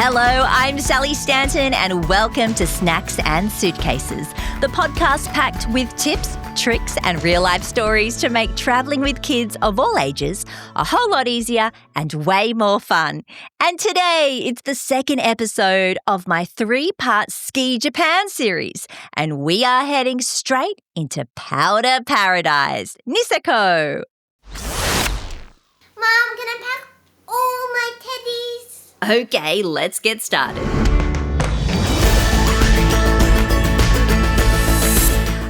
Hello, I'm Sally Stanton and welcome to Snacks and Suitcases, the podcast packed with tips, tricks and real-life stories to make travelling with kids of all ages a whole lot easier and way more fun. And today, it's the second episode of my 3-part Ski Japan series, and we are heading straight into powder paradise, Niseko. Mom, can I pack all my teddies? Okay, let's get started.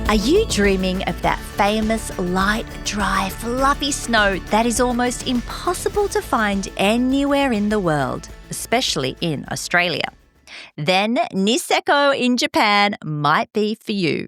Are you dreaming of that famous light, dry, fluffy snow that is almost impossible to find anywhere in the world, especially in Australia? Then Niseko in Japan might be for you.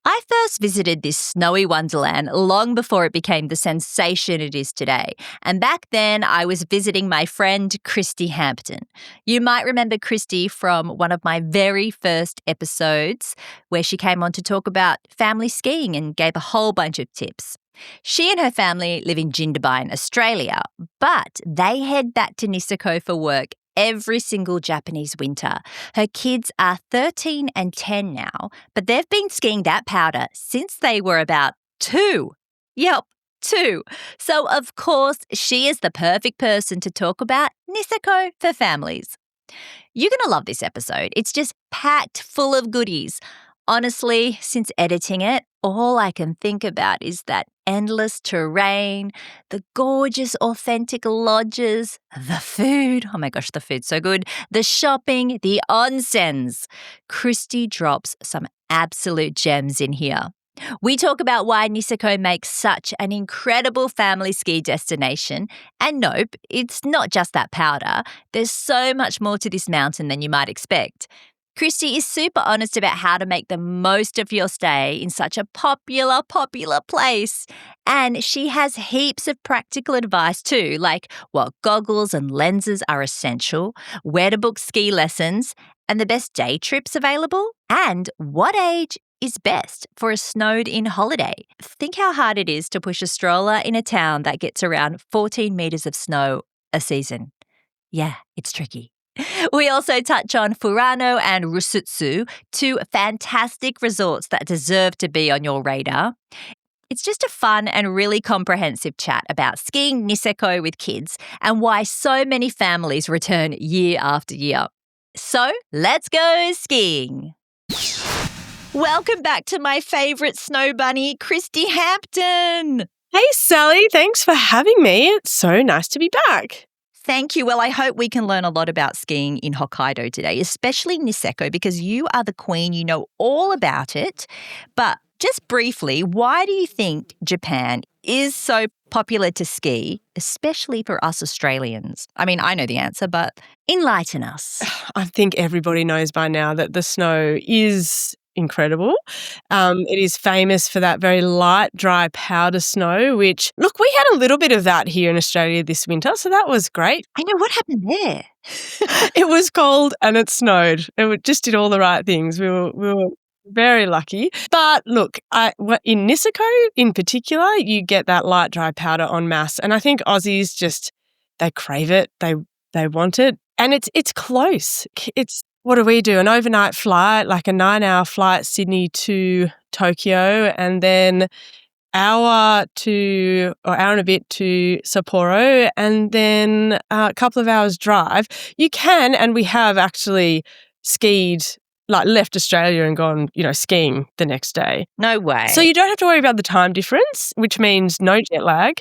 I first visited this snowy wonderland long before it became the sensation it is today. And back then, I was visiting my friend Christie Hampton. You might remember Christie from one of my very first episodes where she came on to talk about family skiing and gave a whole bunch of tips. She and her family live in Jindabyne, Australia, but they head back to Niseko for work every single Japanese winter. Her kids are 13 and 10 now, but they've been skiing that powder since they were about 2. Yep, 2. So, of course, she is the perfect person to talk about Niseko for families. You're going to love this episode. It's just packed full of goodies. Honestly, since editing it, all I can think about is that endless terrain, the gorgeous authentic lodges, the food. Oh my gosh, the food's so good. The shopping, the onsens. Christie drops some absolute gems in here. We talk about why Niseko makes such an incredible family ski destination. And nope, it's not just that powder. There's so much more to this mountain than you might expect. Christie is super honest about how to make the most of your stay in such a popular place. And she has heaps of practical advice too, like what goggles and lenses are essential, where to book ski lessons, and the best day trips available, and what age is best for a snowed-in holiday. Think how hard it is to push a stroller in a town that gets around 14 metres of snow a season. Yeah, it's tricky. We also touch on Furano and Rusutsu, 2 fantastic resorts that deserve to be on your radar. It's just a fun and really comprehensive chat about skiing Niseko with kids and why so many families return year after year. So let's go skiing. Welcome back to my favourite snow bunny, Christie Hampton. Hey, Sally. Thanks for having me. It's so nice to be back. Thank you. Well, I hope we can learn a lot about skiing in Hokkaido today, especially Niseko, because you are the queen. You know all about it. But just briefly, why do you think Japan is so popular to ski, especially for us Australians? I mean, I know the answer, but enlighten us. I think everybody knows by now that the snow is incredible. It is famous for that very light, dry powder snow, which, look, we had a little bit of that here in Australia this winter, so that was great. I know, what happened there? It was cold and it snowed. It just did all the right things. We were very lucky. But look, in Niseko in particular, you get that light, dry powder en masse. And I think Aussies just, they crave it. They want it. And it's close. What do we do? An overnight flight, like a 9-hour flight, Sydney to Tokyo, and then hour and a bit to Sapporo, and then a couple of hours drive. You can, and we have actually skied, like left Australia and gone, skiing the next day. No way. So you don't have to worry about the time difference, which means no jet lag.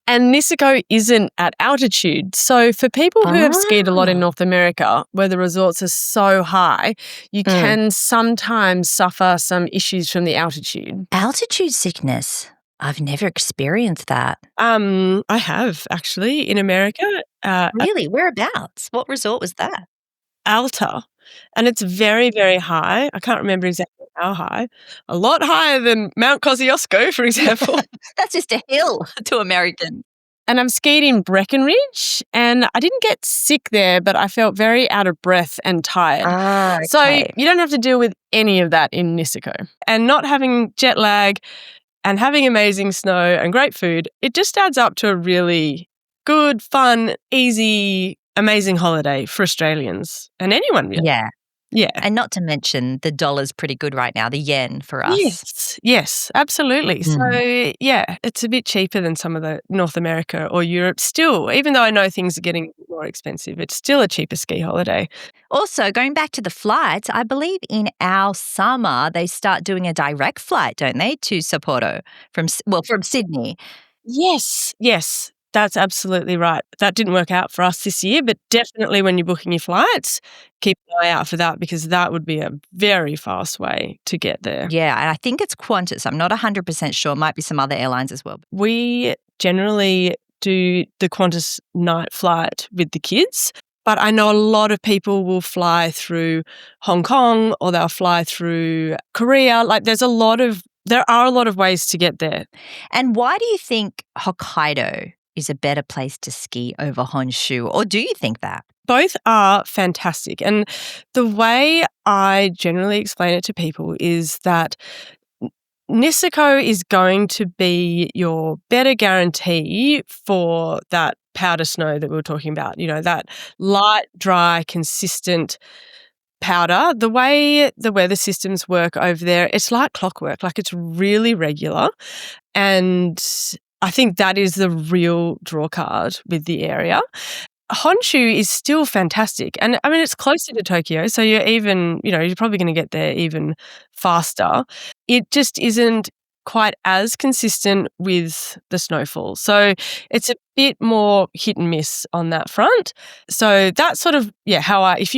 And Niseko isn't at altitude. So for people who have skied a lot in North America, where the resorts are so high, you can sometimes suffer some issues from the altitude. Altitude sickness. I've never experienced that. I have, actually, in America. Really? Whereabouts? What resort was that? Alta. And it's very, very high. I can't remember exactly how high. A lot higher than Mount Kosciuszko, for example. That's just a hill to American. And I've skied in Breckenridge, and I didn't get sick there, but I felt very out of breath and tired. Okay. So you don't have to deal with any of that in Niseko. And not having jet lag and having amazing snow and great food, it just adds up to a really good, fun, easy amazing holiday for Australians and anyone really. Yeah. Yeah. And not to mention the dollar's pretty good right now, the yen for us. Yes, absolutely. Mm. So, yeah, it's a bit cheaper than some of the North America or Europe still. Even though I know things are getting more expensive, it's still a cheaper ski holiday. Also, going back to the flights, I believe in our summer they start doing a direct flight, don't they, to Sapporo from Sydney. Yes, that's absolutely right. That didn't work out for us this year, but definitely when you're booking your flights, keep an eye out for that because that would be a very fast way to get there. Yeah, and I think it's Qantas. I'm not 100% sure. Might be some other airlines as well. We generally do the Qantas night flight with the kids, but I know a lot of people will fly through Hong Kong or they'll fly through Korea. Like there are a lot of ways to get there. And why do you think Hokkaido is a better place to ski over Honshu, or do you think that? Both are fantastic. And the way I generally explain it to people is that Niseko is going to be your better guarantee for that powder snow that we were talking about, that light, dry, consistent powder. The way the weather systems work over there, it's like clockwork, like it's really regular. And I think that is the real draw card with the area. Honshu is still fantastic. And I mean, it's closer to Tokyo, so you're probably going to get there even faster. It just isn't quite as consistent with the snowfall. So it's a bit more hit and miss on that front. So that's sort of, if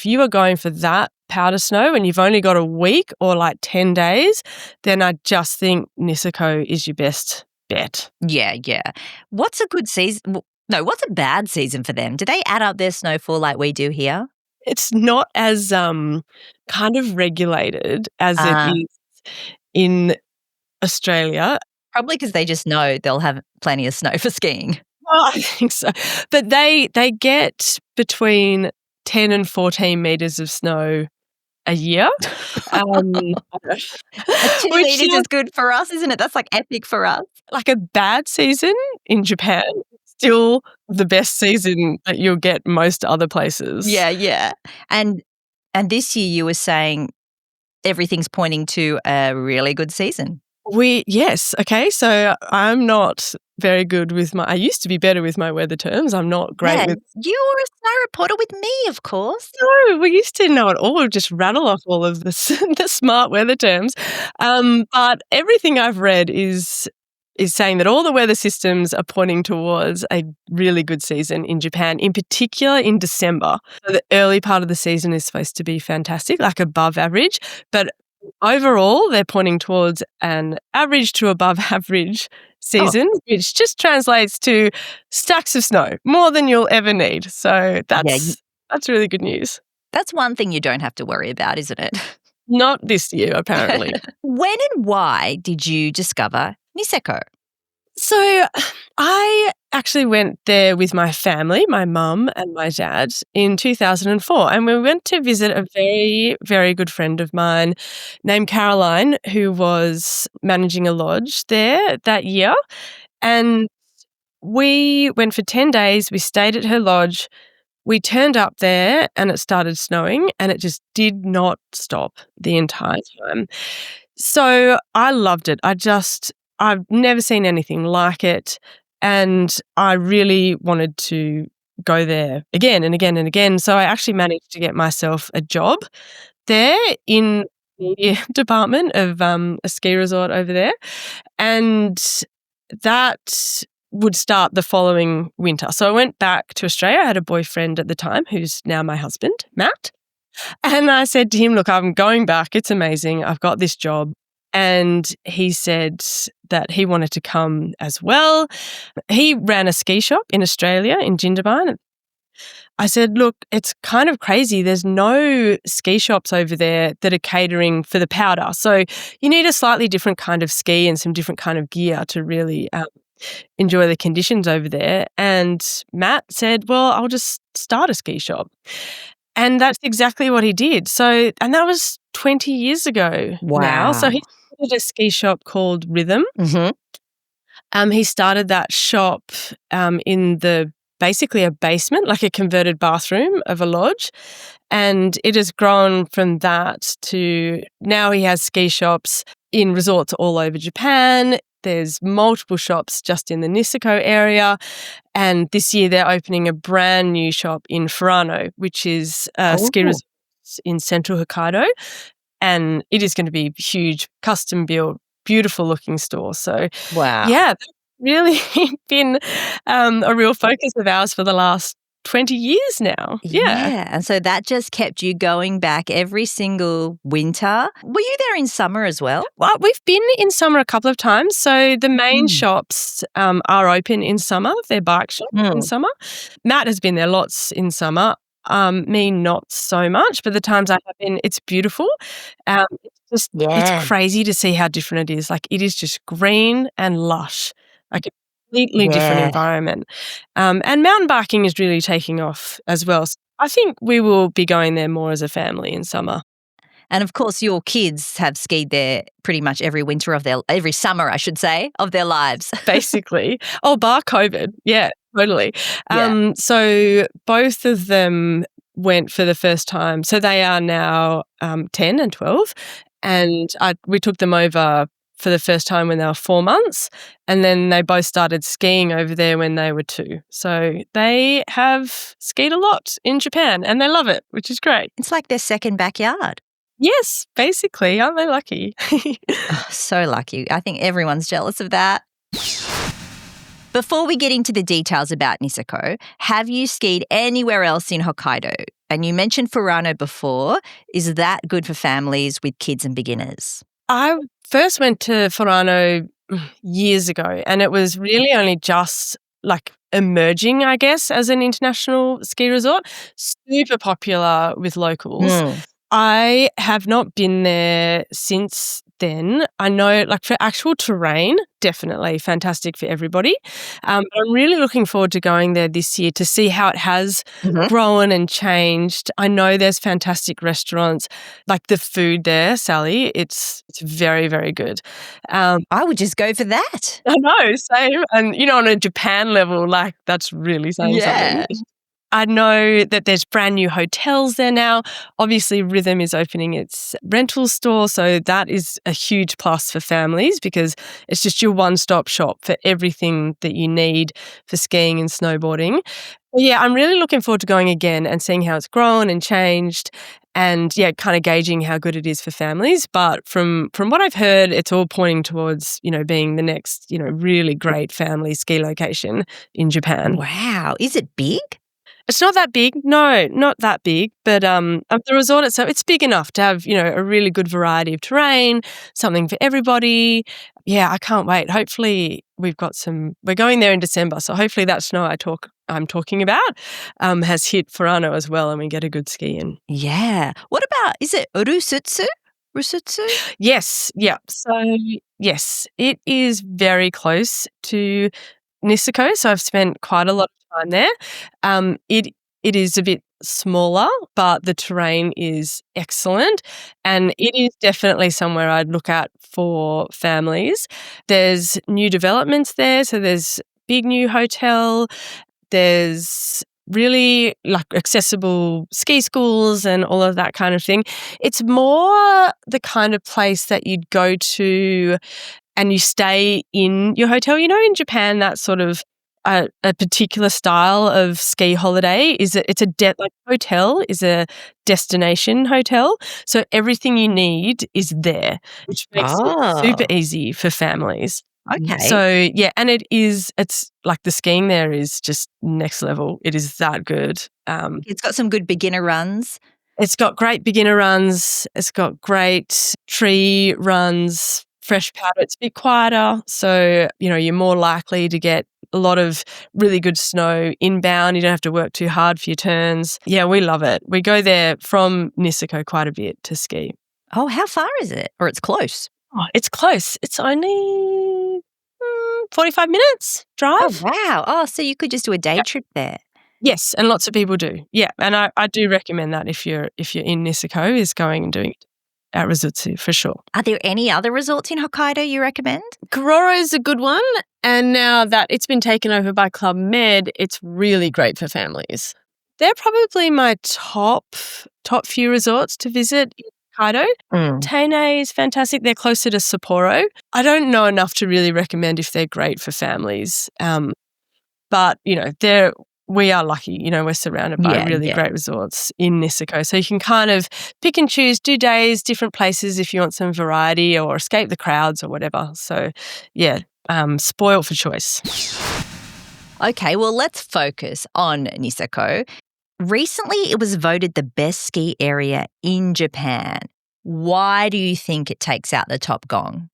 you are going for that powder snow and you've only got a week or like 10 days, then I just think Niseko is your best bet. Yeah. What's a good season? No, what's a bad season for them? Do they add up their snowfall like we do here? It's not as kind of regulated as it is in Australia. Probably because they just know they'll have plenty of snow for skiing. Well, I think so. But they get between 10 and 14 metres of snow a year. 2 meters is good for us, isn't it? That's like epic for us. Like a bad season in Japan, still the best season that you'll get most other places. Yeah. And this year you were saying everything's pointing to a really good season. Yes. Okay. So I'm not very good with I used to be better with my weather terms. I'm not great with. You were a snow reporter with me, of course. No, we used to know it all, just rattle off all of the smart weather terms. But everything I've read is saying that all the weather systems are pointing towards a really good season in Japan, in particular in December. So the early part of the season is supposed to be fantastic, like above average, but overall, they're pointing towards an average to above average season, which just translates to stacks of snow, more than you'll ever need. So that's really good news. That's one thing you don't have to worry about, isn't it? Not this year, apparently. When and why did you discover Niseko? So I actually went there with my family, my mum and my dad, in 2004. And we went to visit a very, very good friend of mine named Caroline, who was managing a lodge there that year. And we went for 10 days. We stayed at her lodge. We turned up there and it started snowing and it just did not stop the entire time. So I loved it. I've never seen anything like it, and I really wanted to go there again and again and again. So I actually managed to get myself a job there in the department of a ski resort over there, and that would start the following winter. So I went back to Australia. I had a boyfriend at the time who's now my husband, Matt, and I said to him, look, I'm going back. It's amazing. I've got this job. And he said that he wanted to come as well. He ran a ski shop in Australia, in Jindabyne. I said, look, it's kind of crazy. There's no ski shops over there that are catering for the powder. So you need a slightly different kind of ski and some different kind of gear to really enjoy the conditions over there. And Matt said, well, I'll just start a ski shop. And that's exactly what he did. So, and that was 20 years ago now. So he started a ski shop called Rhythm. Mm-hmm. He started that shop in the basically a basement, like a converted bathroom of a lodge. And it has grown from that to now he has ski shops in resorts all over Japan. There's multiple shops just in the Niseko area. And this year they're opening a brand new shop in Furano, which is a ski resort in central Hokkaido. And it is going to be huge, custom built, beautiful looking store. So, Wow. yeah, that's really been a real focus of ours for the last 20 years now. Yeah. And so that just kept you going back every single winter. Were you there in summer as well? Well, we've been in summer a couple of times. So the main shops are open in summer. They're bike shops in summer. Matt has been there lots in summer. Me, not so much, but the times I have been, it's beautiful. It's crazy to see how different it is. Like, it is just green and lush, like a completely different environment. And mountain biking is really taking off as well. So I think we will be going there more as a family in summer. And of course, your kids have skied there pretty much every summer, I should say, of their lives. Basically. Oh, bar COVID. Yeah, totally. Yeah. So both of them went for the first time. So they are now 10 and 12. And we took them over for the first time when they were 4 months. And then they both started skiing over there when they were 2. So they have skied a lot in Japan and they love it, which is great. It's like their second backyard. Yes, basically. Aren't they lucky? Oh, so lucky. I think everyone's jealous of that. Before we get into the details about Niseko, have you skied anywhere else in Hokkaido? And you mentioned Furano before. Is that good for families with kids and beginners? I first went to Furano years ago, and it was really only just like emerging, I guess, as an international ski resort. Super popular with locals. I have not been there since then. I know, like, for actual terrain, definitely fantastic for everybody. I'm really looking forward to going there this year to see how it has grown and changed. I know there's fantastic restaurants, like the food there, Sally. It's very, very good. I would just go for that. I know, same. And, on a Japan level, like, that's really saying something. I know that there's brand new hotels there now. Obviously, Rhythm is opening its rental store, so that is a huge plus for families because it's just your one-stop shop for everything that you need for skiing and snowboarding. But yeah, I'm really looking forward to going again and seeing how it's grown and changed and, kind of gauging how good it is for families. But from what I've heard, it's all pointing towards, being the next, really great family ski location in Japan. Wow. Is it big? It's not that big. No, not that big. But the resort itself, it's big enough to have, a really good variety of terrain, something for everybody. Yeah, I can't wait. Hopefully we're going there in December. So hopefully that snow I'm talking about has hit Furano as well and we get a good ski in. Yeah. What about, is it Rusutsu? Yes. Yeah. So yes, it is very close to Niseko, so I've spent quite a lot of time there. It is a bit smaller, but the terrain is excellent, and it is definitely somewhere I'd look at for families. There's new developments there, so there's big new hotel. There's really like accessible ski schools and all of that kind of thing. It's more the kind of place that you'd go to and you stay in your hotel. In Japan, that sort of a particular style of ski holiday is hotel is a destination hotel. So everything you need is there, which makes it super easy for families. Okay. So yeah, and it's like the skiing there is just next level. It is that good. It's got some good beginner runs. It's got great beginner runs. It's got great tree runs. Fresh powder, it's a bit quieter, so you're more likely to get a lot of really good snow inbound. You don't have to work too hard for your turns. Yeah, we love it. We go there from Niseko quite a bit to ski. Oh, how far is it? Or it's close? Oh, it's close. It's only 45 minutes drive. Oh, wow. Oh, so you could just do a day trip there. Yes, and lots of people do. Yeah, and I do recommend that if you're in Niseko, is going and doing it. at Rusutsu for sure. Are there any other resorts in Hokkaido you recommend? Kororo's a good one. And now that it's been taken over by Club Med, it's really great for families. They're probably my top few resorts to visit in Hokkaido. Teine is fantastic. They're closer to Sapporo. I don't know enough to really recommend if they're great for families. But, we are lucky. We're surrounded by really great resorts in Niseko. So you can kind of pick and choose, do days, different places if you want some variety or escape the crowds or whatever. So, spoiled for choice. Okay, well, let's focus on Niseko. Recently, it was voted the best ski area in Japan. Why do you think it takes out the top gong?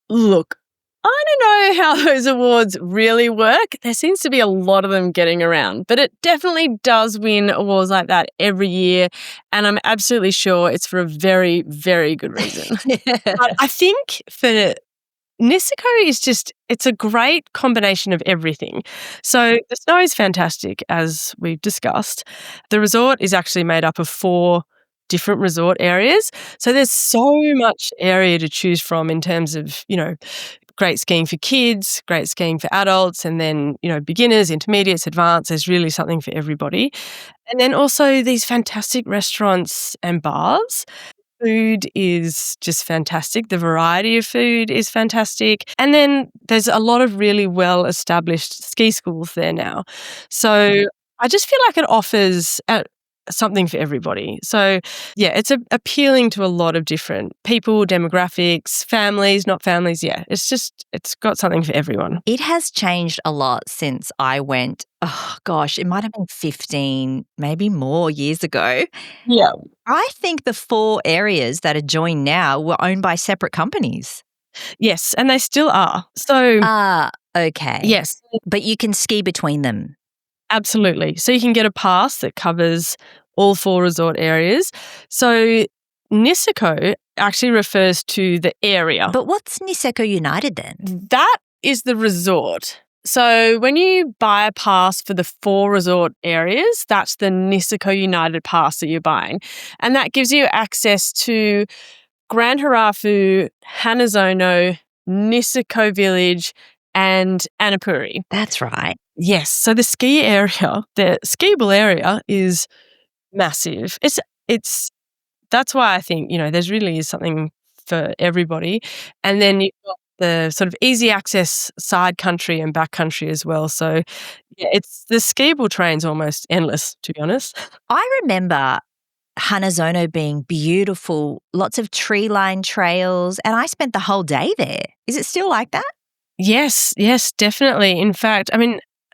Look, I don't know how those awards really work. There seems to be a lot of them getting around, but it definitely does win awards like that every year, and I'm absolutely sure it's for a very, very good reason. But I think for Niseko it's a great combination of everything. So the snow is fantastic, as we've discussed. The resort is actually made up of 4 different resort areas. So there's so much area to choose from in terms of, great skiing for kids, great skiing for adults, and then, beginners, intermediates, advanced. There's really something for everybody. And then also these fantastic restaurants and bars. Food is just fantastic. The variety of food is fantastic. And then there's a lot of really well-established ski schools there now. So I just feel like it offers something for everybody. So, it's appealing to a lot of different people, demographics, families, not families. It's got something for everyone. It has changed a lot since I went, it might have been 15, maybe more years ago. Yeah. I think the 4 areas that are joined now were owned by separate companies. Yes, and they still are. So, okay. Yes. But you can ski between them. Absolutely. So you can get a pass that covers all 4 resort areas. So Niseko actually refers to the area. But what's Niseko United then? That is the resort. So when you buy a pass for the 4 resort areas, that's the Niseko United pass that you're buying. And that gives you access to Grand Harafu, Hanazono, Niseko Village, and Annapuri. That's right. Yes. So the skiable area is massive. That's why I think, there's really is something for everybody. And then you've got the sort of easy access side country and back country as well. So it's the skiable terrain's almost endless, to be honest. I remember Hanazono being beautiful, lots of tree-lined trails, and I spent the whole day there. Is it still like that? Yes, definitely. In fact,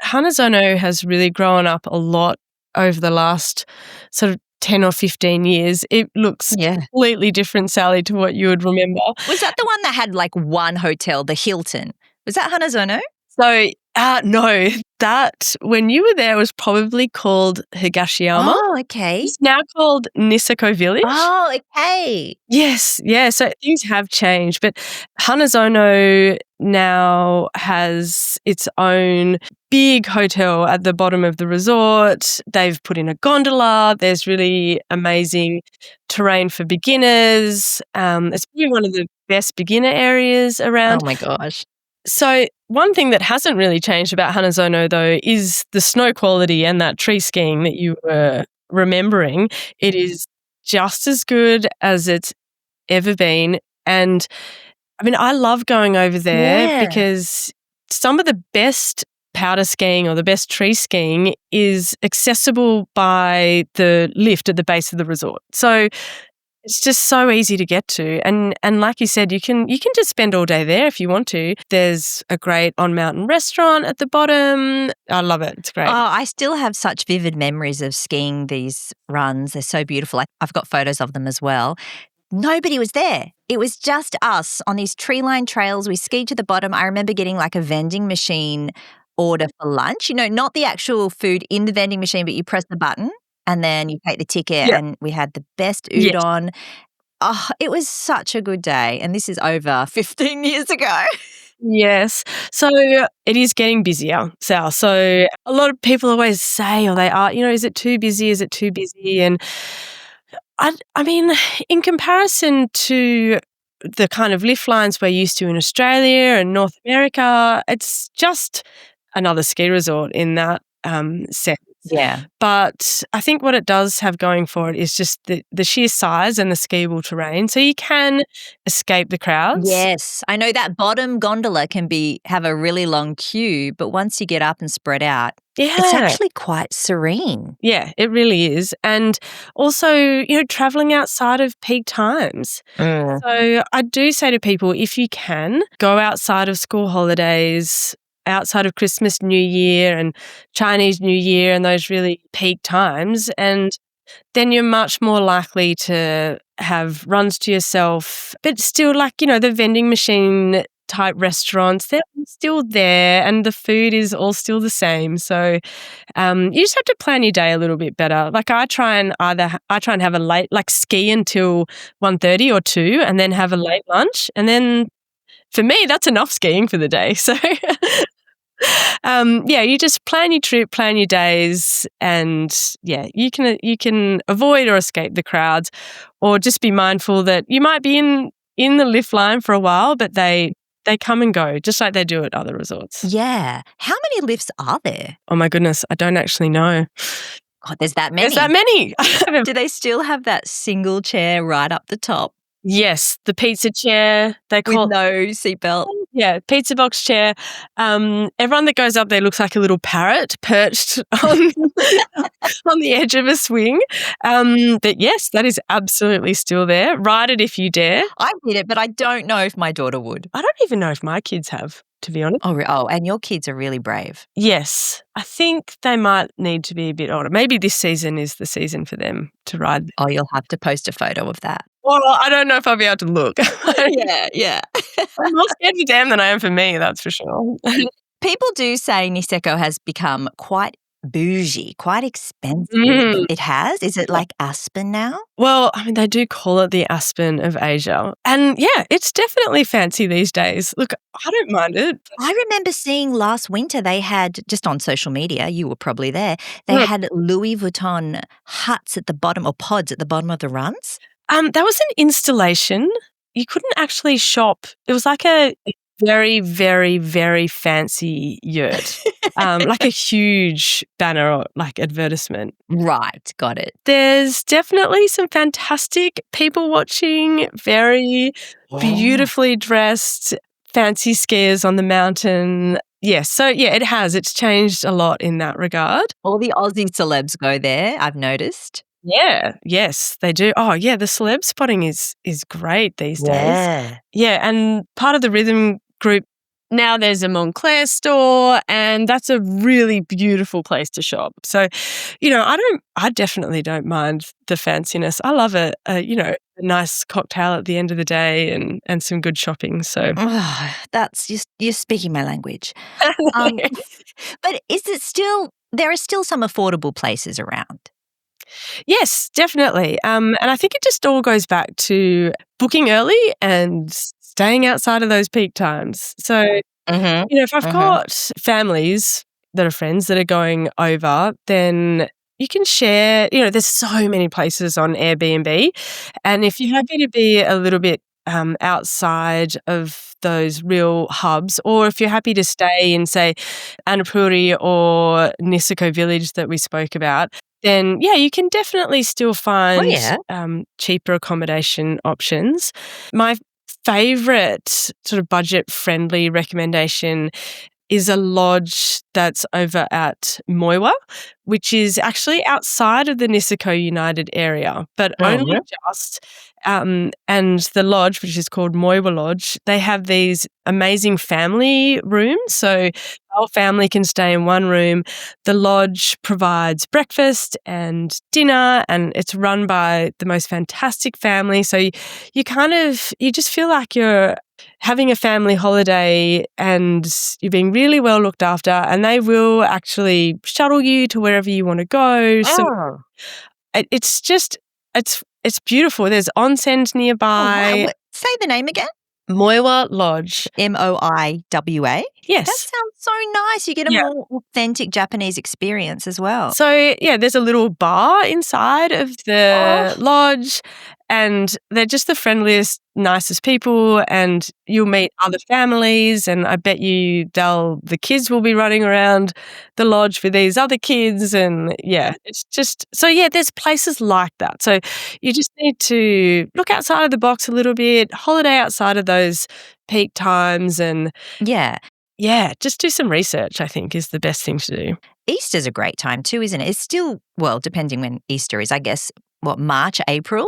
Hanazono has really grown up a lot over the last sort of 10 or 15 years. It looks completely different, Sally, to what you would remember. Was that the one that had like one hotel, the Hilton? Was that Hanazono? So, no, that when you were there was probably called Higashiyama. Oh, okay. It's now called Niseko Village. Oh, okay. Yes, so things have changed, but Hanazono now has its own big hotel at the bottom of the resort. They've put in a gondola. There's really amazing terrain for beginners. It's probably one of the best beginner areas around. Oh my gosh. So one thing that hasn't really changed about Hanazono, though, is the snow quality and that tree skiing that you were remembering. It is just as good as it's ever been. And I love going over there because some of the best powder skiing or the best tree skiing is accessible by the lift at the base of the resort. So it's just so easy to get to. And like you said, you can just spend all day there if you want to. There's a great on-mountain restaurant at the bottom. I love it. It's great. Oh, I still have such vivid memories of skiing these runs. They're so beautiful. I've got photos of them as well. Nobody was there. It was just us on these tree-lined trails. We skied to the bottom. I remember getting like a vending machine order for lunch. Not the actual food in the vending machine, but you press the button. And then you take the ticket and we had the best udon. Oh, it was such a good day. And this is over 15 years ago. Yes. So it is getting busier, Sal. So a lot of people always say, or they are, is it too busy? Is it too busy? And I mean, in comparison to the kind of lift lines we're used to in Australia and North America, it's just another ski resort in that sense. Yeah. But I think what it does have going for it is just the sheer size and the skiable terrain. So you can escape the crowds. Yes. I know that bottom gondola can have a really long queue, but once you get up and spread out, it's actually quite serene. Yeah, it really is. And also, traveling outside of peak times. So I do say to people, if you can, go outside of school holidays, outside of Christmas, New Year and Chinese New Year and those really peak times, and then you're much more likely to have runs to yourself, but still the vending machine type restaurants, they're still there and the food is all still the same. So you just have to plan your day a little bit better. I try and have a late, ski until 1:30 or 2 and then have a late lunch. And then for me, that's enough skiing for the day. So you just plan your trip, plan your days, and you can avoid or escape the crowds, or just be mindful that you might be in the lift line for a while, but they come and go just like they do at other resorts. Yeah. How many lifts are there? Oh my goodness, I don't actually know. God, there's that many. There's that many. Do they still have that single chair right up the top? Yes, the pizza chair. They call with no seatbelt. Yeah, pizza box chair. Everyone that goes up there looks like a little parrot perched on the edge of a swing. But yes, that is absolutely still there. Ride it if you dare. I did it, but I don't know if my daughter would. I don't even know if my kids have, to be honest. Oh, and your kids are really brave. Yes, I think they might need to be a bit older. Maybe this season is the season for them to ride. Oh, you'll have to post a photo of that. Well, I don't know if I'll be able to look. Yeah. I'm more scared for them than I am for me, that's for sure. People do say Niseko has become quite bougie, quite expensive. It has? Is it like Aspen now? Well, I mean, they do call it the Aspen of Asia. And yeah, it's definitely fancy these days. Look, I don't mind it. I remember seeing last winter they had, just on social media, you were probably there, they had Louis Vuitton huts at the bottom, or pods at the bottom of the runs. That was an installation. You couldn't actually shop. It was like a very, very, very fancy yurt, like a huge banner or advertisement. Right, got it. There's definitely some fantastic people watching, very beautifully dressed, fancy skiers on the mountain. Yes, so it has. It's changed a lot in that regard. All the Aussie celebs go there, I've noticed. Yeah, yes, they do. Oh, yeah, the celeb spotting is great these days. Yeah, and part of the rhythm group, now there's a Montclair store, and that's a really beautiful place to shop. So, I definitely don't mind the fanciness. I love a nice cocktail at the end of the day and some good shopping. So that's just, you're speaking my language. But there are still some affordable places around? Yes, definitely. And I think it just all goes back to booking early and staying outside of those peak times. So, if I've got families that are friends that are going over, then you can share, there's so many places on Airbnb. And if you're happy to be a little bit outside of those real hubs, or if you're happy to stay in, say, Annapurna or Niseko Village that we spoke about, then, you can definitely still find cheaper accommodation options. My favourite sort of budget-friendly recommendation is a lodge that's over at Moiwa, which is actually outside of the Niseko United area, but only just. And the lodge, which is called Moiwa Lodge, they have these amazing family rooms. So the whole family can stay in one room. The lodge provides breakfast and dinner, and it's run by the most fantastic family. So you just feel like you're having a family holiday and you're being really well looked after, and they will actually shuttle you to wherever you want to go. So it's beautiful. There's Onsens nearby. Say the name again. Moiwa Lodge. Moiwa. Yes. That sounds so nice. You get a Yeah. more authentic Japanese experience as well. So, yeah, there's a little bar inside of the lodge, and they're just the friendliest, nicest people, and you'll meet other families, and I bet you the kids will be running around the lodge with these other kids, and yeah, it's just, so yeah, there's places like that. So you just need to look outside of the box a little bit, holiday outside of those peak times, and yeah, just do some research, I think, is the best thing to do. Easter's a great time too, isn't it? It's still, well, depending when Easter is, I guess, March, April?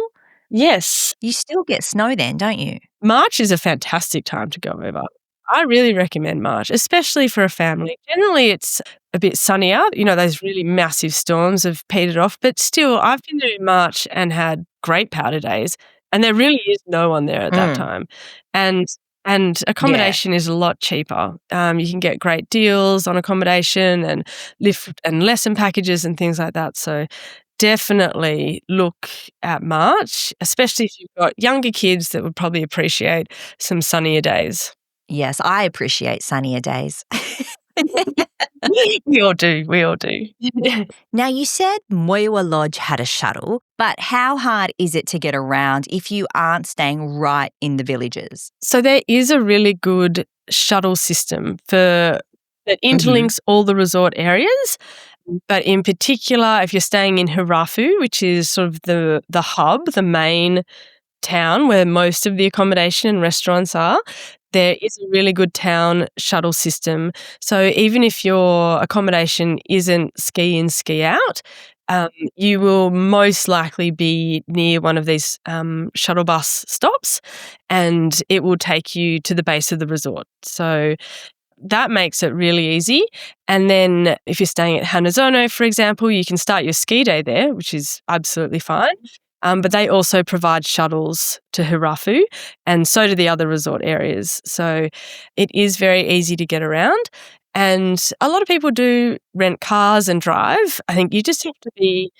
Yes. You still get snow then, don't you? March is a fantastic time to go over. I really recommend March, especially for a family. Generally, it's a bit sunnier. You know, those really massive storms have petered off. But still, I've been to March and had great powder days, and there really is no one there at that time. And accommodation is a lot cheaper. You can get great deals on accommodation and lift and lesson packages and things like that. So definitely look at March, especially if you've got younger kids that would probably appreciate some sunnier days. Yes, I appreciate sunnier days. We all do. Now, you said Moiwa Lodge had a shuttle, but how hard is it to get around if you aren't staying right in the villages? So there is a really good shuttle system that interlinks all the resort areas. But in particular, if you're staying in Hirafu, which is sort of the hub, the main town where most of the accommodation and restaurants are, there is a really good town shuttle system. So even if your accommodation isn't ski in, ski out, you will most likely be near one of these shuttle bus stops, and it will take you to the base of the resort. So that makes it really easy. And then if you're staying at Hanazono, for example, you can start your ski day there, which is absolutely fine. But they also provide shuttles to Hirafu, and so do the other resort areas. So it is very easy to get around. And a lot of people do rent cars and drive. I think you just have to be,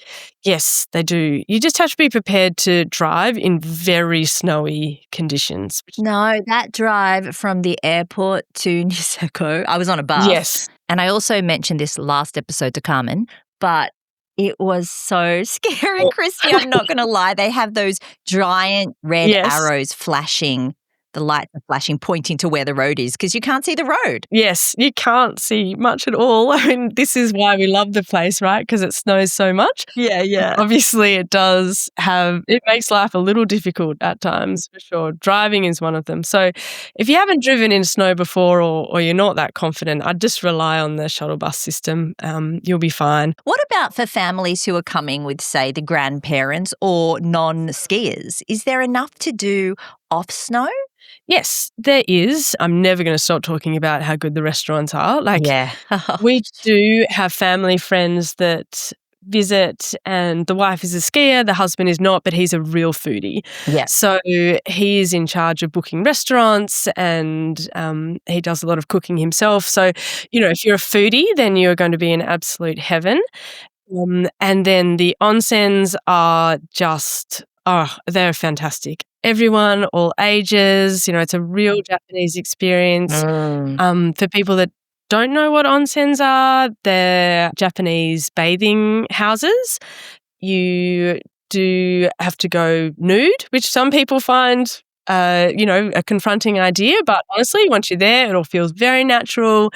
yes, they do. You just have to be prepared to drive in very snowy conditions. No, that drive from the airport to Niseko, I was on a bus. Yes. And I also mentioned this last episode to Carmen, but it was so scary, Christie. I'm not going to lie. They have those giant red arrows flashing. The lights are flashing, pointing to where the road is because you can't see the road. Yes, you can't see much at all. I mean, this is why we love the place, right? Because it snows so much. Yeah. Obviously, it makes life a little difficult at times, for sure. Driving is one of them. So if you haven't driven in snow before or you're not that confident, I'd just rely on the shuttle bus system. You'll be fine. What about for families who are coming with, say, the grandparents or non-skiers? Is there enough to do off snow? Yes, there is. I'm never going to stop talking about how good the restaurants are. We do have family friends that visit, and the wife is a skier, the husband is not, but he's a real foodie. Yeah. So he is in charge of booking restaurants, and he does a lot of cooking himself. So, if you're a foodie, then you're going to be in absolute heaven. And then the onsens are just, they're fantastic. Everyone, all ages, it's a real Japanese experience. For people that don't know what onsens are, they're Japanese bathing houses. You do have to go nude, which some people find, a confronting idea. But honestly, once you're there, it all feels very natural.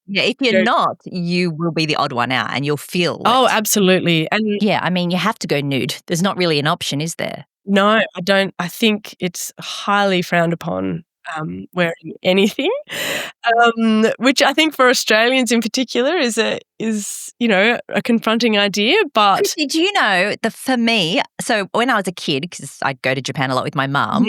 Yeah, if you're not, you will be the odd one out and you'll feel it. Oh, absolutely. And yeah, I mean, you have to go nude. There's not really an option, is there? No, I don't. I think it's highly frowned upon wearing anything, which I think for Australians in particular is a confronting idea. But did you know that for me, so when I was a kid, because I'd go to Japan a lot with my mum,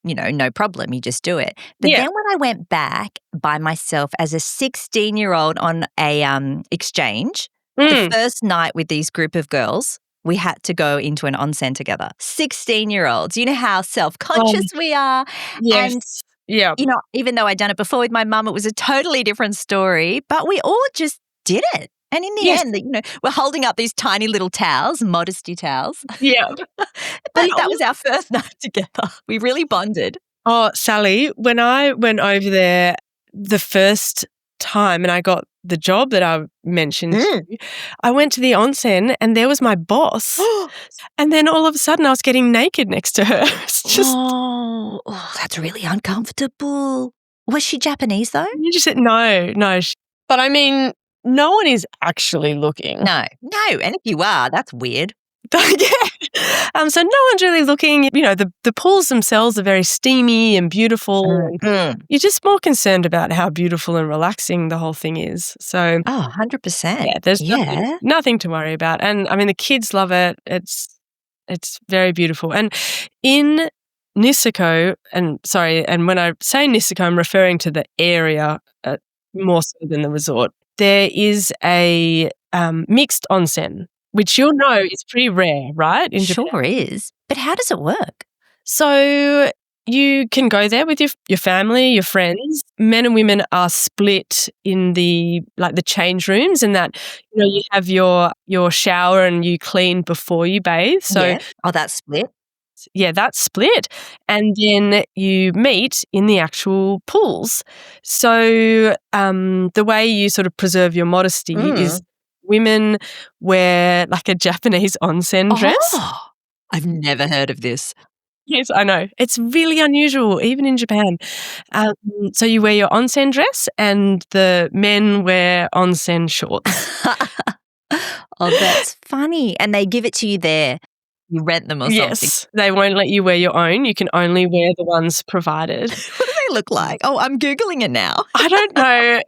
no problem, you just do it. But then when I went back by myself as a 16-year-old on a exchange, the first night with these group of girls, we had to go into an onsen together. 16-year-olds. You know how self-conscious we are. Yes. And, yeah. Even though I'd done it before with my mum, it was a totally different story. But we all just did it. And in the end, we're holding up these tiny little towels, modesty towels. Yeah. But that was our first night together. We really bonded. Oh, Sally, when I went over there the first time and I got the job that I mentioned to you, I went to the onsen and there was my boss. And then all of a sudden I was getting naked next to her. It's just, that's really uncomfortable. Was she Japanese though? you just said, no. But I mean, no one is actually looking. No. And if you are, that's weird. Yeah. So no one's really looking. You know, the pools themselves are very steamy and beautiful. You're just more concerned about how beautiful and relaxing the whole thing is. So 100%. yeah, there's nothing to worry about. And I mean, the kids love it. It's very beautiful. And in Niseko, and when I say Niseko, I'm referring to the area more so than the resort. There is a mixed onsen, which you'll know is pretty rare, right? In Japan. Sure is. But how does it work? So you can go there with your family, your friends. Men and women are split in the change rooms, and that you have your shower and you clean before you bathe. So that's split. Yeah, that's split. And then you meet in the actual pools. So the way you sort of preserve your modesty is women wear like a Japanese onsen dress. I've never heard of this. Yes, I know. It's really unusual, even in Japan. So you wear your onsen dress and the men wear onsen shorts. That's funny. And they give it to you there. You rent them or something. Yes, they won't let you wear your own. You can only wear the ones provided. What do they look like? Oh, I'm Googling it now. I don't know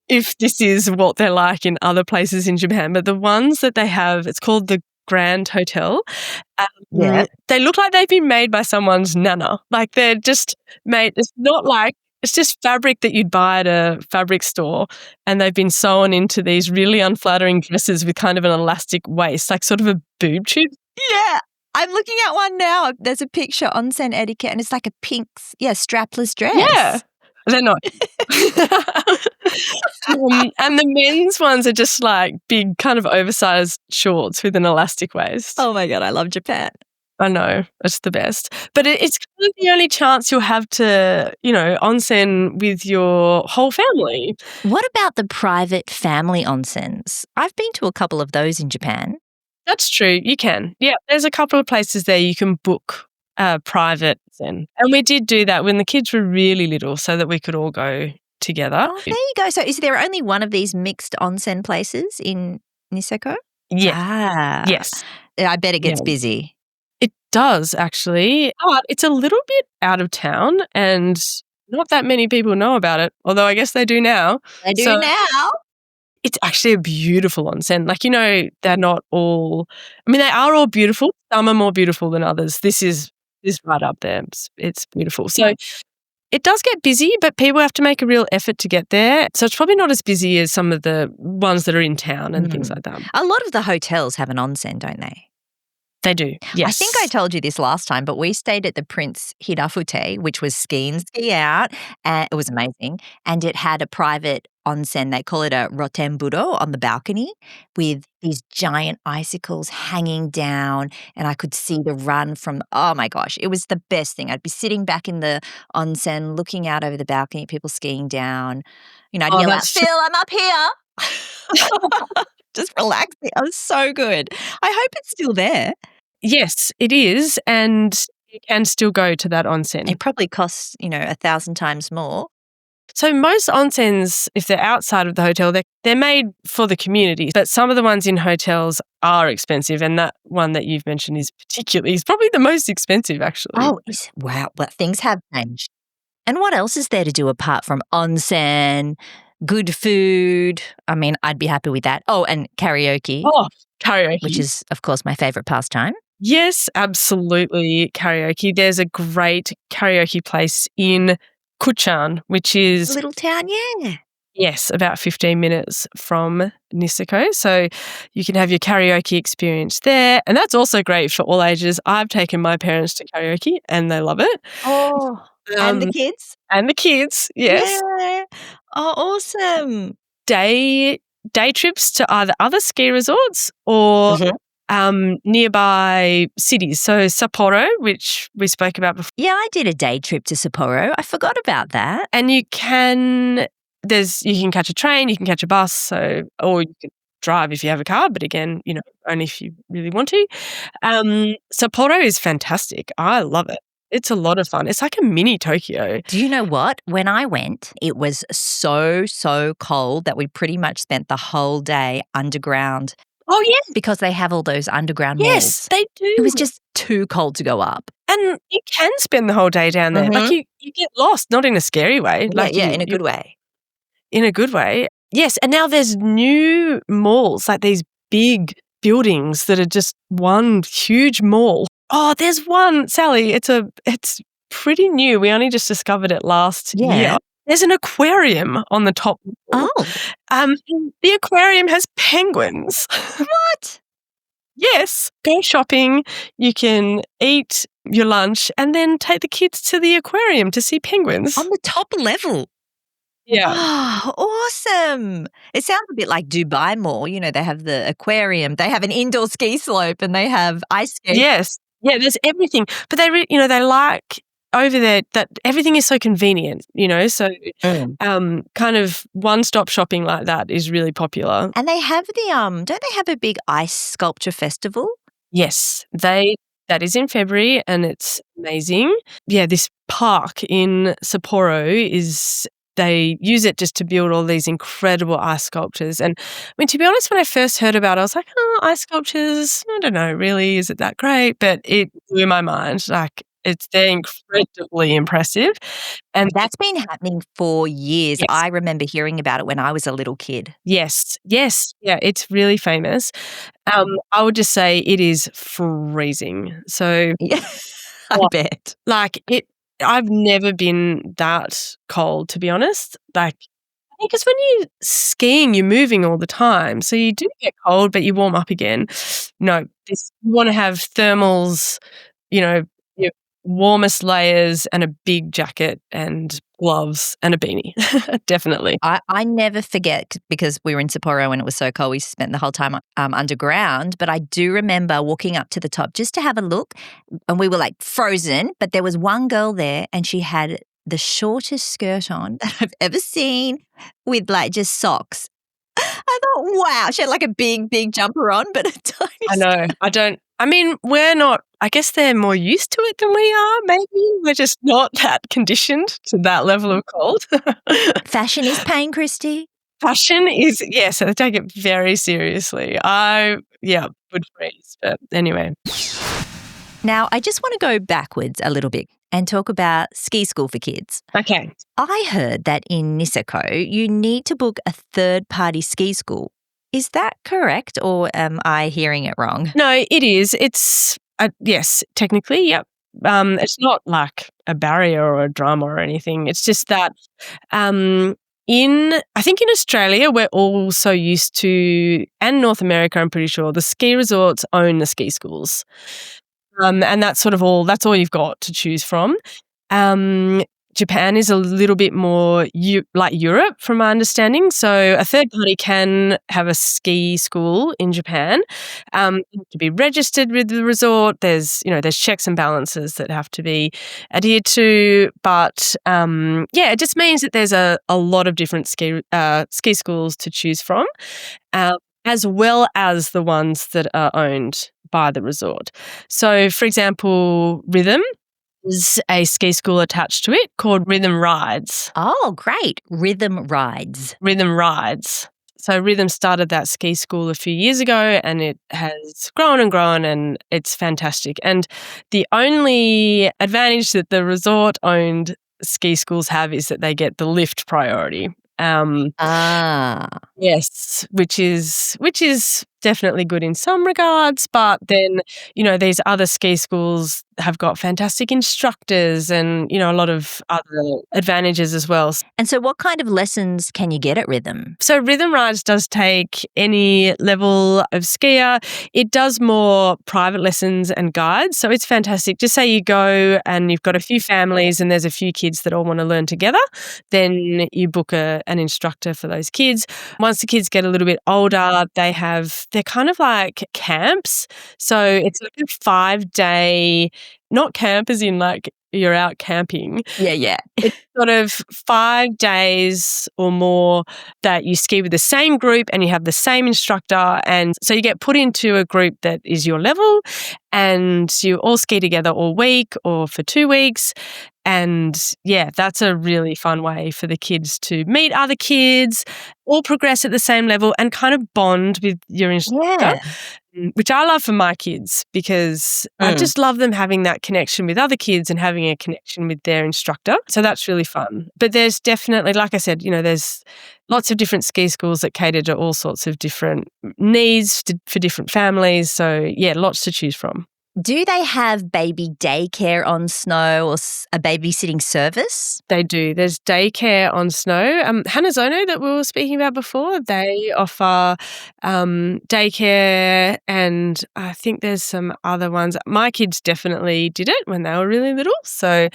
if this is what they're like in other places in Japan, but the ones that they have, it's called the Grand Hotel. They look like they've been made by someone's nana. Like they're just made, it's just fabric that you'd buy at a fabric store, and they've been sewn into these really unflattering dresses with kind of an elastic waist, like sort of a boob tube. Yeah, I'm looking at one now. There's a picture, onsen etiquette, and it's like a pink, strapless dress. Yeah, they're not. And the men's ones are just like big kind of oversized shorts with an elastic waist. Oh my God, I love Japan. I know, it's the best. But it's kind of the only chance you'll have to, onsen with your whole family. What about the private family onsens? I've been to a couple of those in Japan. That's true. You can. Yeah, there's a couple of places there you can book private zen. And we did do that when the kids were really little so that we could all go together. Oh, there you go. So is there only one of these mixed onsen places in Niseko? Yeah. Yes. I bet it gets busy. It does, actually. But it's a little bit out of town and not that many people know about it, although I guess they do now. They do now. It's actually a beautiful onsen. Like, they're not all – I mean, they are all beautiful. Some are more beautiful than others. This is right up there. It's beautiful. So it does get busy, but people have to make a real effort to get there. So it's probably not as busy as some of the ones that are in town and things like that. A lot of the hotels have an onsen, don't they? They do, yes. I think I told you this last time, but we stayed at the Prince Hirafute, which was ski in, ski out, and it was amazing. And it had a private onsen, they call it a rotenburo, on the balcony with these giant icicles hanging down, and I could see the run from, oh my gosh, it was the best thing. I'd be sitting back in the onsen looking out over the balcony, people skiing down. I'd yell out, Phil, I'm up here. Just relaxing. It was so good. I hope it's still there. Yes, it is, and you can still go to that onsen. It probably costs, 1,000 times more. So most onsens, if they're outside of the hotel, they're made for the community, but some of the ones in hotels are expensive, and that one that you've mentioned is probably the most expensive, actually. Oh, wow. But things have changed. And what else is there to do apart from onsen, good food? I mean, I'd be happy with that. Oh, and karaoke. Oh, karaoke. Which is, of course, my favourite pastime. Yes, absolutely, karaoke. There's a great karaoke place in Kuchan, which is... A little town, yeah. Yes, about 15 minutes from Niseko. So you can have your karaoke experience there. And that's also great for all ages. I've taken my parents to karaoke and they love it. Oh, and the kids? And the kids, yes. Yeah. Oh, awesome. Day trips to either other ski resorts or nearby cities. So Sapporo, which we spoke about before. Yeah, I did a day trip to Sapporo. I forgot about that. And you can catch a train, you can catch a bus, or you can drive if you have a car, but again, only if you really want to. Sapporo is fantastic. I love it. It's a lot of fun. It's like a mini Tokyo. Do you know what? When I went, it was so cold that we pretty much spent the whole day underground. Oh, yes. Because they have all those underground Yes, malls. they do. It was just too cold to go up. And you can spend the whole day down there. Mhm. Like you get lost, not in a scary way. In a good way. In a good way. Yes, and now there's new malls, like these big buildings that are just one huge mall. Oh, there's one, Sally, it's pretty new. We only just discovered it last year. There's an aquarium on the top. Oh. The aquarium has penguins. What? Yes. Go shopping, you can eat your lunch and then take the kids to the aquarium to see penguins. On the top level? Yeah. Oh, awesome. It sounds a bit like Dubai Mall. They have the aquarium, they have an indoor ski slope, and they have ice skating. Yes. Yeah, there's everything. But they like over there that everything is so convenient, so kind of one-stop shopping like that is really popular. And they have don't they have a big ice sculpture festival? Yes, that is in February and it's amazing. Yeah, this park in Sapporo they use it just to build all these incredible ice sculptures. And I mean, to be honest, when I first heard about it, I was like, ice sculptures, I don't know, really, is it that great? But it blew my mind. Like, they're incredibly impressive. And that's been happening for years. Yes. I remember hearing about it when I was a little kid. Yes. Yeah, it's really famous. I would just say it is freezing. So Yeah, I bet. Like I've never been that cold, to be honest. Like, because when you're skiing, you're moving all the time. So you do get cold, but you warm up again. No, you want to have thermals, your warmest layers and a big jacket and gloves and a beanie. Definitely. I never forget, because we were in Sapporo and it was so cold, we spent the whole time underground. But I do remember walking up to the top just to have a look, and we were like frozen. But there was one girl there and she had the shortest skirt on that I've ever seen, with like just socks. I thought, wow, she had like a big jumper on, but a tiny we're not, I guess they're more used to it than we are, maybe. We're just not that conditioned to that level of cold. Fashion is pain, Christie. Fashion is, yes, they take it very seriously. Would freeze, but anyway. Now, I just want to go backwards a little bit and talk about ski school for kids. Okay. I heard that in Niseko, you need to book a third-party ski school. Is that correct, or am I hearing it wrong? No, it is. It's, yes, technically, yep. It's not like a barrier or a drama or anything. It's just that I think in Australia, we're all so used to, and North America, I'm pretty sure, the ski resorts own the ski schools. And that's that's all you've got to choose from. Japan is a little bit more like Europe, from my understanding. So a third party can have a ski school in Japan. To be registered with the resort, there's checks and balances that have to be adhered to. But it just means that there's a lot of different ski schools to choose from, as well as the ones that are owned by the resort. So, for example, Rhythm is a ski school attached to it called Rhythm Rides. Oh, great. Rhythm Rides. Rhythm Rides. So Rhythm started that ski school a few years ago, and it has grown and grown, and it's fantastic. And the only advantage that the resort-owned ski schools have is that they get the lift priority. Yes, which is definitely good in some regards, but then, these other ski schools have got fantastic instructors and, a lot of other advantages as well. And so what kind of lessons can you get at Rhythm? So Rhythm Rides does take any level of skier. It does more private lessons and guides, so it's fantastic. Just say you go and you've got a few families and there's a few kids that all want to learn together, then you book an instructor for those kids. Once the kids get a little bit older, they have they're kind of like camps. So it's like a 5-day, not camp as in like you're out camping. Yeah. It's sort of 5 days or more that you ski with the same group and you have the same instructor. And so you get put into a group that is your level and you all ski together all week or for 2 weeks. And yeah, that's a really fun way for the kids to meet other kids, all progress at the same level and kind of bond with your instructor. Which I love for my kids because I just love them having that connection with other kids and having a connection with their instructor. So that's really fun. But there's definitely, like I said, there's lots of different ski schools that cater to all sorts of different needs for different families. So yeah, lots to choose from. Do they have baby daycare on snow or a babysitting service? They do. There's daycare on snow. Hanazono that we were speaking about before, they offer daycare and I think there's some other ones. My kids definitely did it when they were really little. So,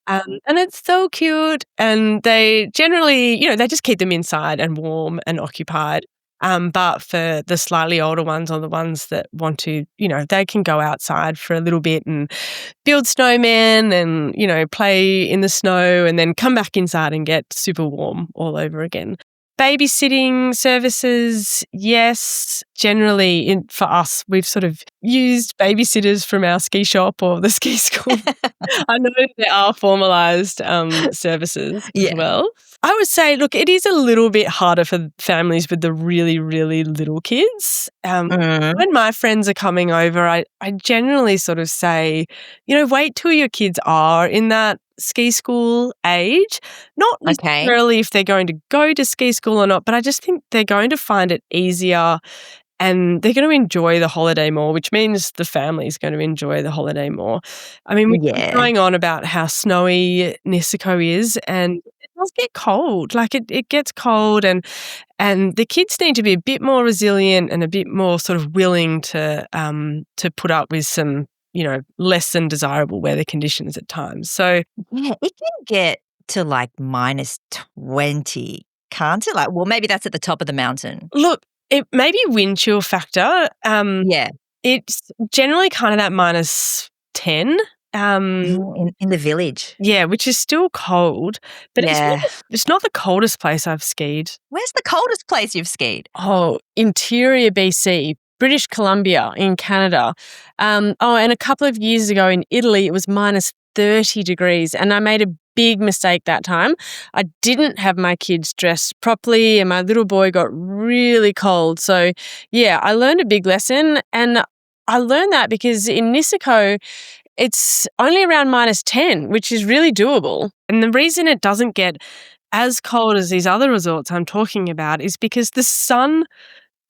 and it's so cute and they generally, they just keep them inside and warm and occupied. But for the slightly older ones or the ones that want to, they can go outside for a little bit and build snowmen and, play in the snow and then come back inside and get super warm all over again. Babysitting services, yes. Generally, for us, we've sort of used babysitters from our ski shop or the ski school. I know there are formalised services as well. I would say, look, it is a little bit harder for families with the really, really little kids. When my friends are coming over, I generally sort of say, wait till your kids are in that ski school age. Not necessarily if they're going to go to ski school or not, but I just think they're going to find it easier and they're going to enjoy the holiday more, which means the family is going to enjoy the holiday more. I mean, we're going on about how snowy Niseko is and it does get cold. Like it gets cold and the kids need to be a bit more resilient and a bit more sort of willing to put up with some less than desirable weather conditions at times. So yeah, it can get to like -20, can't it? Like, well, maybe that's at the top of the mountain. Look, it may be wind chill factor. It's generally kind of that -10. In the village. Yeah, which is still cold, but it's not the coldest place I've skied. Where's the coldest place you've skied? Oh, interior BC. British Columbia in Canada. And a couple of years ago in Italy, it was -30 degrees and I made a big mistake that time. I didn't have my kids dressed properly and my little boy got really cold. So, yeah, I learned a big lesson and I learned that because in Niseko, it's only around -10, which is really doable. And the reason it doesn't get as cold as these other resorts I'm talking about is because the sun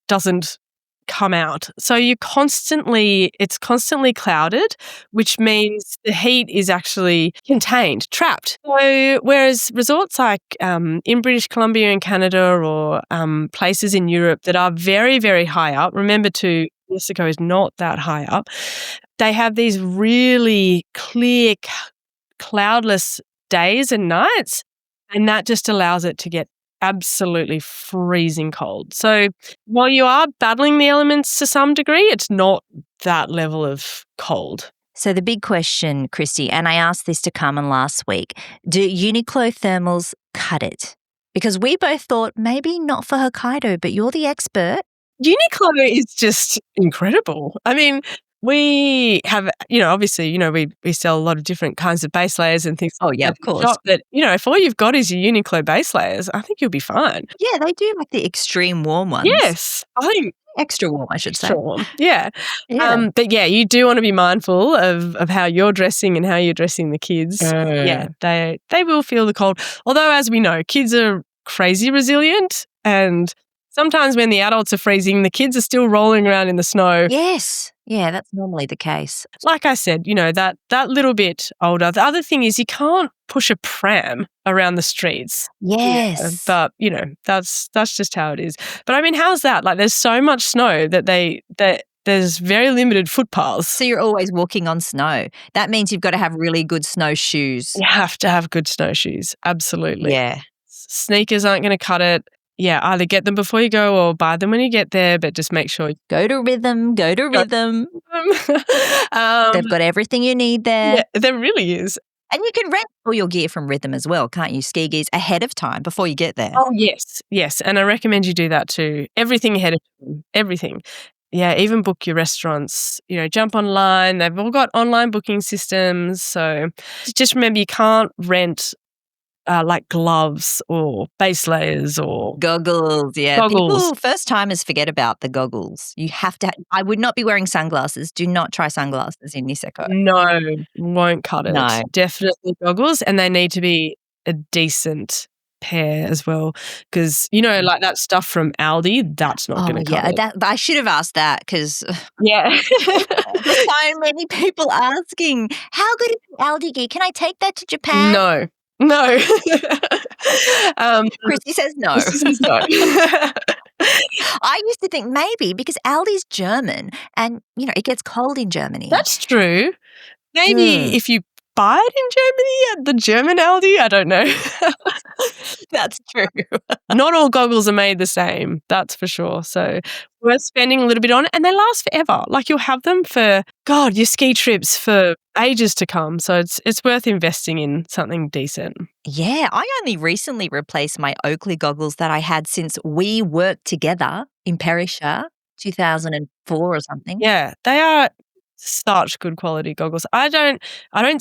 doesn't come out. So it's constantly clouded, which means the heat is actually contained, trapped. So whereas resorts like in British Columbia in Canada or places in Europe that are very, very high up, remember too, Niseko is not that high up, they have these really clear, cloudless days and nights, and that just allows it to get absolutely freezing cold. So while you are battling the elements to some degree, it's not that level of cold. So the big question, Christie, and I asked this to Carmen last week, do Uniqlo thermals cut it? Because we both thought maybe not for Hokkaido, but you're the expert. Uniqlo is just incredible. I mean, we have, obviously, we sell a lot of different kinds of base layers and things. Oh, yeah, of course. But, if all you've got is your Uniqlo base layers, I think you'll be fine. Yeah, they do like the extreme warm ones. Yes. I think extra warm, I should say. Extra warm, yeah. But yeah, you do want to be mindful of how you're dressing and how you're dressing the kids. Yeah, they will feel the cold. Although, as we know, kids are crazy resilient and sometimes when the adults are freezing, the kids are still rolling around in the snow. Yes. Yeah, that's normally the case. Like I said, that little bit older. The other thing is you can't push a pram around the streets. Yes. Yeah, but, that's just how it is. But I mean, how's that? Like there's so much snow that there's very limited footpaths. So you're always walking on snow. That means you've got to have really good snowshoes. You have to have good snowshoes. Absolutely. Yeah. Sneakers aren't going to cut it. yeah, either get them before you go or buy them when you get there, but just make sure you Go to Rhythm. Go to Rhythm. They've got everything you need there. Yeah, there really is. And you can rent all your gear from Rhythm as well, can't you? Ski gears ahead of time before you get there. Oh, yes. And I recommend you do that too. Everything ahead of time, everything. Yeah, even book your restaurants, jump online. They've all got online booking systems. So just remember you can't rent like gloves or base layers or goggles. Yeah. goggles. People, first timers forget about the goggles. You have to, I would not be wearing sunglasses. Do not try sunglasses in Niseko. No, won't cut it. No. Definitely goggles, and they need to be a decent pair as well, because like that stuff from Aldi, that's not going to cut it. I should have asked that because Yeah. there's so many people asking, how good is the Aldi gear? Can I take that to Japan? No. Christie says no. Christie says no. I used to think maybe because Aldi's German and, it gets cold in Germany. That's true. Maybe if you buy it in Germany at the German Aldi, I don't know. That's true. Not all goggles are made the same, that's for sure. So worth spending a little bit on, and they last forever. Like you'll have them for, God, your ski trips for ages to come. So it's worth investing in something decent. Yeah, I only recently replaced my Oakley goggles that I had since we worked together in Perisher, 2004 or something. Yeah, they are such good quality goggles. I don't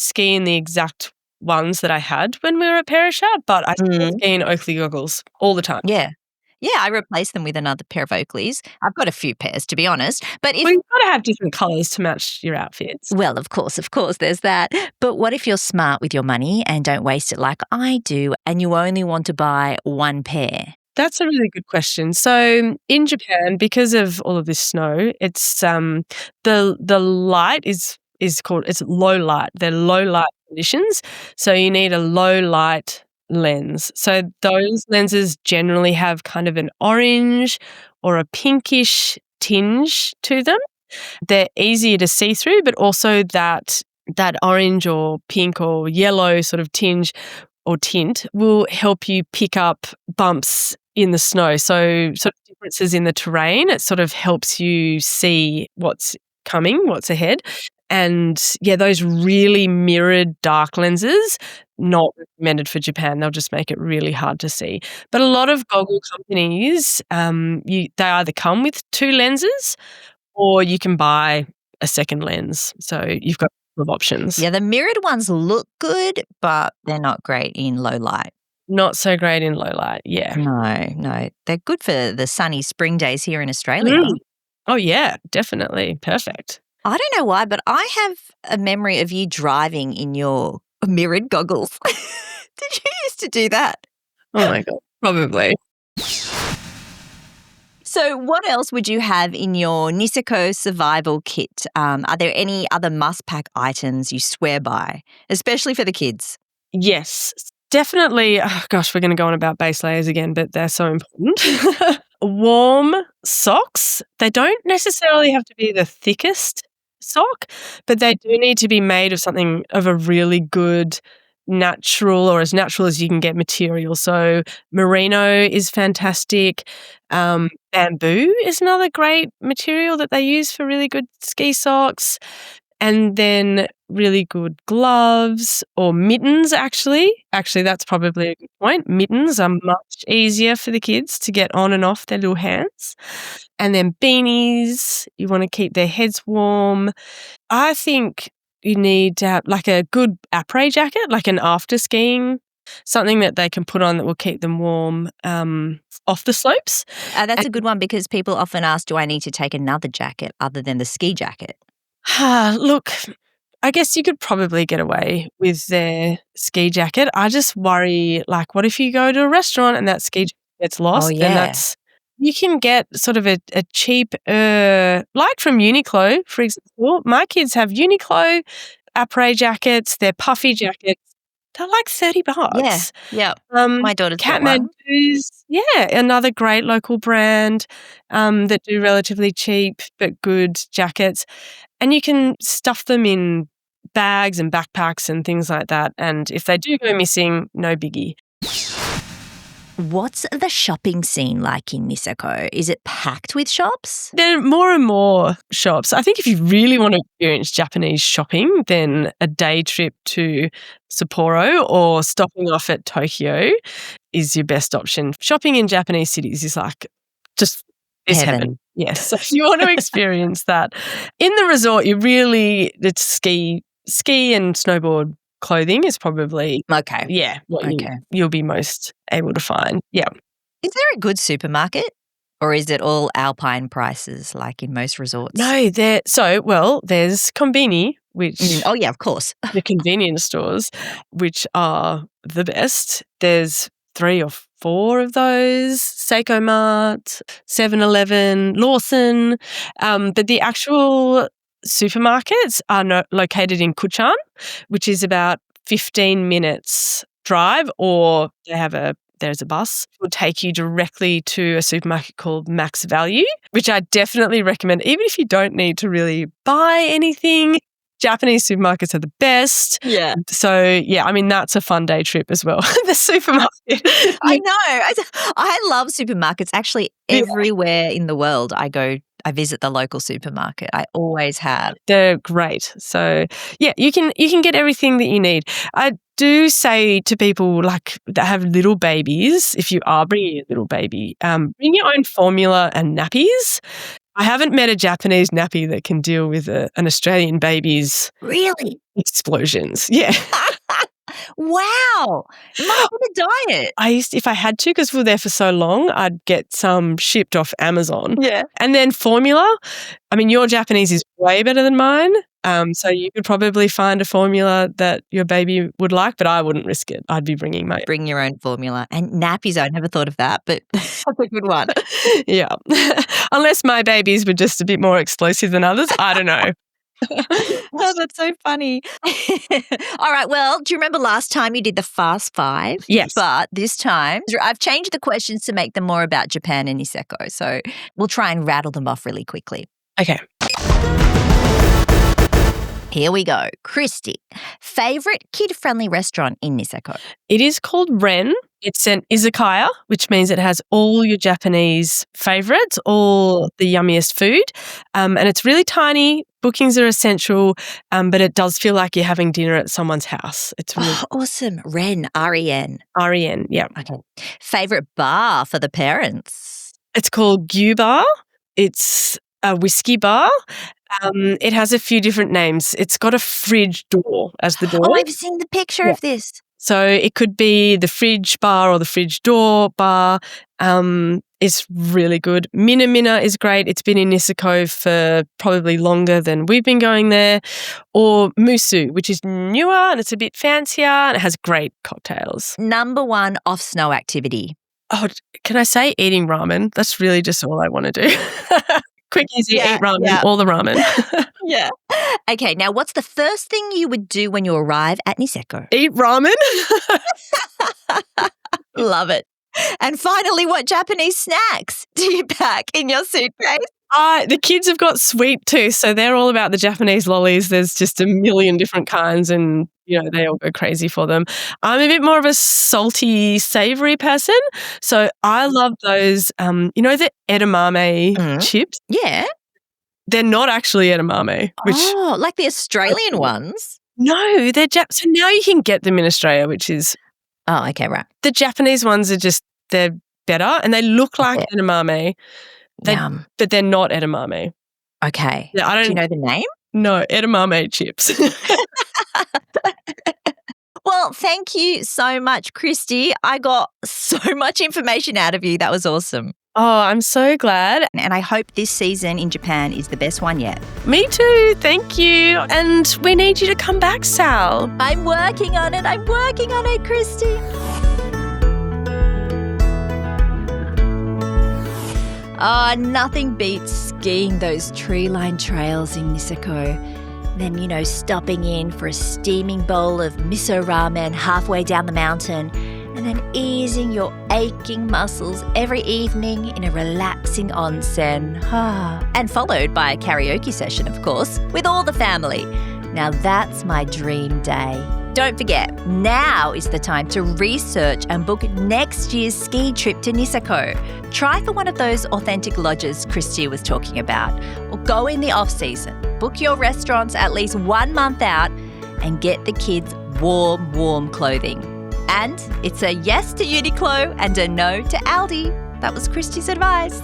ski in the exact ones that I had when we were at Perisher, but I still ski in Oakley goggles all the time. Yeah. Yeah, I replaced them with another pair of Oakleys. I've got a few pairs, to be honest. But Well, you've got to have different colours to match your outfits. Well, of course, there's that. But what if you're smart with your money and don't waste it like I do, and you only want to buy one pair? That's a really good question. So in Japan, because of all of this snow, it's the light is called, it's low light. They're low light conditions. So you need a low light lens. So those lenses generally have kind of an orange or a pinkish tinge to them. They're easier to see through, but also that orange or pink or yellow sort of tinge or tint will help you pick up bumps in the snow. So sort of differences in the terrain, it sort of helps you see what's coming, what's ahead. And yeah, those really mirrored dark lenses, not recommended for Japan. They'll just make it really hard to see. But a lot of goggle companies, they either come with two lenses or you can buy a second lens. So you've got a couple of options. Yeah, the mirrored ones look good, but they're not great in low light. Not so great in low light, yeah. No. They're good for the sunny spring days here in Australia. Oh, yeah, definitely. Perfect. I don't know why, but I have a memory of you driving in your mirrored goggles. Did you used to do that? Oh, my God. Probably. So what else would you have in your Niseko survival kit? Are there any other must-pack items you swear by, especially for the kids? Yes, definitely. Oh, gosh, we're going to go on about base layers again, but they're so important. Warm socks. They don't necessarily have to be the thickest sock, but they do need to be made of something of a really good natural or as natural as you can get material. So merino is fantastic. Bamboo is another great material that they use for really good ski socks. And then really good gloves or mittens, actually. Actually, that's probably a good point. Mittens are much easier for the kids to get on and off their little hands. And then beanies, you want to keep their heads warm. I think you need to have like a good après jacket, like an after skiing, something that they can put on that will keep them warm off the slopes. That's a good one because people often ask, do I need to take another jacket other than the ski jacket? Look, I guess you could probably get away with their ski jacket. I just worry, like, what if you go to a restaurant and that ski jacket gets lost? Oh, yeah. And you can get sort of a cheap, like from Uniqlo, for example. My kids have Uniqlo après jackets. They're puffy jackets. They're like $30. Yeah. My daughter's got one. Kathmandu's, another great local brand that do relatively cheap but good jackets. And you can stuff them in bags and backpacks and things like that. And if they do go missing, no biggie. What's the shopping scene like in Niseko? Is it packed with shops? There are more and more shops. I think if you really want to experience Japanese shopping, then a day trip to Sapporo or stopping off at Tokyo is your best option. Shopping in Japanese cities is like just heaven. Yes. So if you want to experience that. In the resort, it's ski and snowboard clothing is probably what you'll be most able to find. Yeah. Is there a good supermarket or is it all alpine prices like in most resorts? No, there's Konbini, which oh yeah, of course. the convenience stores, which are the best. There's 3 or 4 of those, Seiko Mart, 7-Eleven, Lawson, but the actual supermarkets are located in Kuchan, which is about 15 minutes drive, or there's a bus that will take you directly to a supermarket called Max Value, which I definitely recommend, even if you don't need to really buy anything. Japanese supermarkets are the best. Yeah. So, yeah, I mean, that's a fun day trip as well, the supermarket. I know. I love supermarkets. Actually, everywhere in the world I visit the local supermarket. I always have. They're great. So, yeah, you can get everything that you need. I do say to people like that have little babies, if you are bringing a little baby, bring your own formula and nappies. I haven't met a Japanese nappy that can deal with an Australian baby's really explosions. Yeah. Wow. It might be a diet. If I had to, because we were there for so long, I'd get some shipped off Amazon. Yeah. And then formula. I mean, your Japanese is way better than mine. So you could probably find a formula that your baby would like, but I wouldn't risk it. I'd be bringing my... Bring your own formula. And nappies, I never thought of that, but that's a good one. Yeah. Unless my babies were just a bit more explosive than others. I don't know. Oh, that's so funny. All right. Well, do you remember last time you did the Fast 5? Yes. But this time, I've changed the questions to make them more about Japan and Niseko. So we'll try and rattle them off really quickly. Okay. Here we go. Christie, favourite kid-friendly restaurant in Niseko? It is called Ren. It's an izakaya, which means it has all your Japanese favourites, all the yummiest food. And it's really tiny. Bookings are essential, but it does feel like you're having dinner at someone's house. It's really awesome. Ren, R-E-N. R-E-N, yeah. Okay. Favourite bar for the parents? It's called Gyu Bar. It's a whiskey bar. It has a few different names. It's got a fridge door as the door. Oh, I've seen the picture of this. So it could be the fridge bar or the fridge door bar. It's really good. Mina Mina is great. It's been in Niseko for probably longer than we've been going there. Or Musu, which is newer and it's a bit fancier and it has great cocktails. Number 1 off-snow activity. Oh, can I say eating ramen? That's really just all I want to do. Quick, easy, eat ramen, all the ramen. Yeah. Okay, now what's the first thing you would do when you arrive at Niseko? Eat ramen. Love it. And finally, what Japanese snacks do you pack in your suitcase? The kids have got sweet tooth, so they're all about the Japanese lollies. There's just a million different kinds and, they all go crazy for them. I'm a bit more of a salty, savoury person, so I love those, the edamame chips? Yeah. They're not actually edamame. Like the Australian ones? No, they're so now you can get them in Australia, which is... Oh, okay, right. The Japanese ones they're better and they look like edamame. Yum. But they're not edamame. Okay. Yeah, do you know the name? No, edamame chips. Well, thank you so much, Christie. I got so much information out of you. That was awesome. Oh, I'm so glad. And I hope this season in Japan is the best one yet. Me too. Thank you. And we need you to come back, Sal. I'm working on it, Christie. Oh, nothing beats skiing those tree-lined trails in Niseko. Then, stopping in for a steaming bowl of miso ramen halfway down the mountain and then easing your aching muscles every evening in a relaxing onsen. And followed by a karaoke session, of course, with all the family. Now that's my dream day. Don't forget, now is the time to research and book next year's ski trip to Niseko. Try for one of those authentic lodges Christie was talking about, or go in the off-season. Book your restaurants at least 1 month out and get the kids warm clothing. And it's a yes to Uniqlo and a no to Aldi. That was Christie's advice.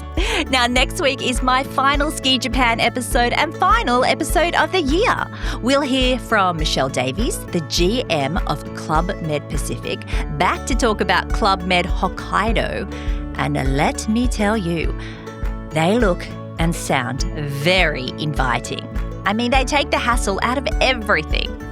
Now, next week is my final Ski Japan episode and final episode of the year. We'll hear from Michelle Davies, the GM of Club Med Pacific, back to talk about Club Med Hokkaido. And let me tell you, they look and sound very inviting. I mean, they take the hassle out of everything.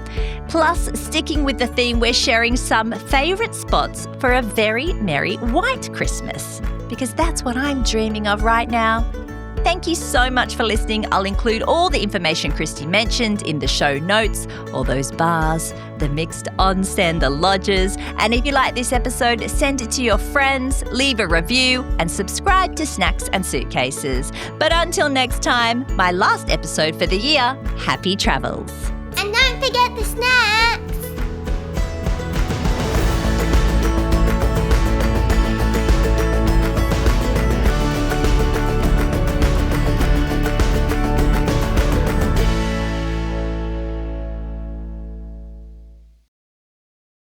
Plus, sticking with the theme, we're sharing some favourite spots for a very merry white Christmas, because that's what I'm dreaming of right now. Thank you so much for listening. I'll include all the information Christie mentioned in the show notes, all those bars, the mixed onsen, the lodges. And if you like this episode, send it to your friends, leave a review, and subscribe to Snacks and Suitcases. But until next time, my last episode for the year, happy travels. And don't forget the snacks.